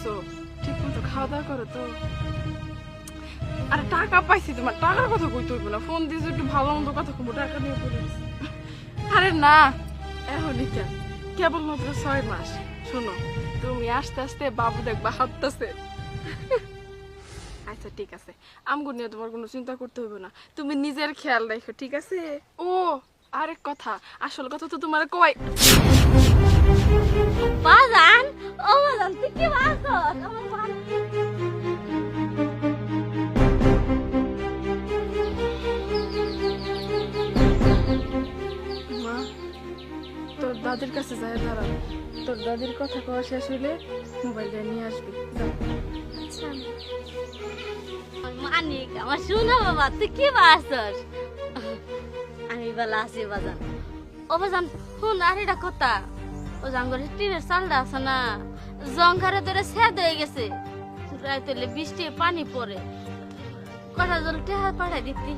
আছো? ঠিক মতো খাওয়া দাওয়া করো তো? আরে টাকা পাইছি, তোমার টাকার কথা কইতে হইব না, ফোন দিয়েছো একটু ভালো মন্দ কথা কমো, টাকা নিয়ে পড়ে গেছি। আরে না, এখনই কেন, কেবলমাত্র 6 মাস। শোনো, তুমি আস্তে আস্তে বাবু দেখবা হাঁটতেছে। আচ্ছা ঠিক আছে, আমগো নিয়ে তোমার কোনো চিন্তা করতে হবে না, তুমি নিজের খেয়াল রাখো, ঠিক আছে? ও আরেক কথা, আসল কথা তো তোমার কই বাজান, ও বাজান তুই কি বাসস? আমার বান মা, তোর দাদির কাছে যায় দাঁড়া, তোর দাদির কথা কওয়া শেষ হইলে মোবাইলটা নিয়ে আসবি। যাও। আচ্ছা মানিক, আমার শোনা বাবা তুই কি বাসস? আমি বলা আছি বাজান। ও বাজান শুন, আর এটা কথা, ও জাঙ্গলের টিনের চালটা আছে না, জঙ্কারে ধরে সেদ হয়ে গেছে, রাইতে বৃষ্টি পানি পড়ে, কটা জল টেহা পাঠাই দিতি।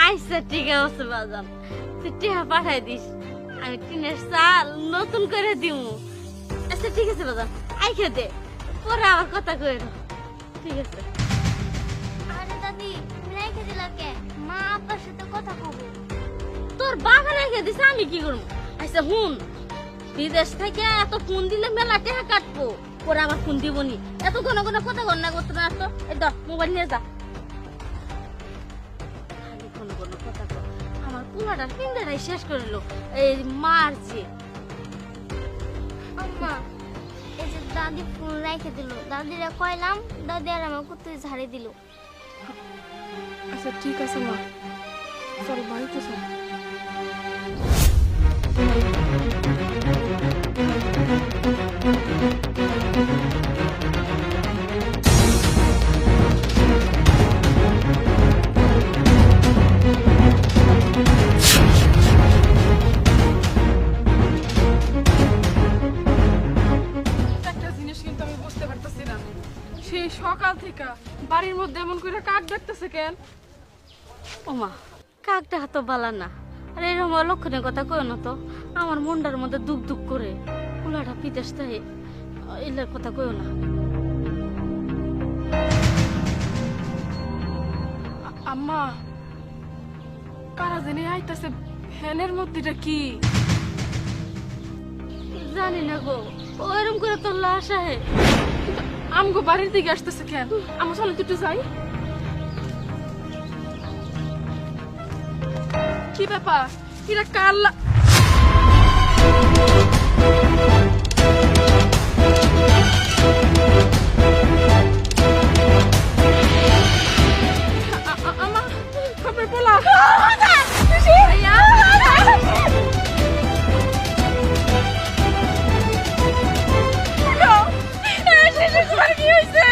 আচ্ছা ঠিক আছে বাজান, তুই টেহা পাঠাই দিস, আমি টিনের চাল নতুন করে দিমু। আচ্ছা ঠিক আছে বাজান, আইখে দে, পরে আবার কথা কই। ঠিক আছে। আরে দাদি, তুমি রেখে দিলা কে? মা আব্বার সাথে কথা কব। তোর বাবা রেখে দিছে, আমি কি করবো? আচ্ছা হুন, বিদেশ থেকে এত ফোন দিলে মেলা টাকা কাটবো, পরে আমার ফোন দিবনি, এত ঘন ঘন কথা গন্না করতে না তো। এই ধর মোবাইল নিয়ে যা। খালি ঘন ঘন কথা কর, আমার পুরাটা পিন্দাটাই শেষ করিল এই মারছে। আম্মা, এই যে দাদি ফোন রেখে দিল, দাদিরা কইলাম, দাদি আর আমার কুত্তে ঝাড়ি দিল। আচ্ছা ঠিক আছে মা, চল বাড়িতে চল। একটা জিনিস কিন্তু আমি বুঝতে পারতেছি না, সেই সকাল থেকে বাড়ির মধ্যে এমন করে কাক ডাকতেছে কেন? ওমা, কাকটা হাত বালা না, আর এরকম লক্ষণের কথা কই না তো, আমার মনটার মধ্যে দুঃখ দুঃখ করে, কুলাটা বিদেশ থেকে এলার কথা কই না। আম্মা, কারা জানি আইতাছে, ফ্যানের মধ্যেটা কি? জানি না গো, ওইরকম করে তোর লাশ আহে। আমগো বাড়ির দিকে আসতেছে কেন? আমার চলে একটু যাই। কি ব্যাপার, এরা কাল্লা? আমার খবর বলা কি হয়েছে?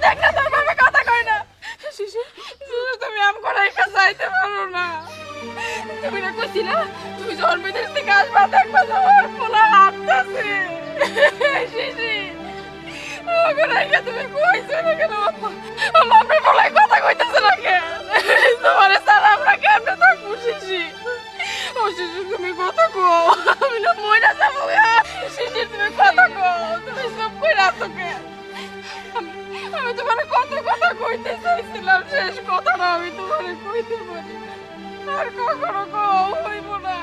দেখ না, তোর বাবা কথা কয় না। শিশু, তুমি আমগো রাইখা যাইতে পারো না। তুমি না কইছি না, তুমি যখন বিদেশ থেকে আসবা দেখবা তোমার পোলা হাঁটতাছে। শিশি, আমগো রাইখা তুমি কইছো না কেন? আমার পোলায় কথা কইতেছে না কেন? তোমারে ছাড়া আমরা কেমনে থাকবো শিশি? ও শিশি, তুমি কথা কও, আমি না মইরা যাবো। শিশি, তুমি কথা কও, তুমি সব কইরা আছো কেন? আমি তোমার কত কথা কইতে চাইছিলাম, শেষ কথাটা আমি তোমারে কইতে পারি না, আর কখনো কও হইব না।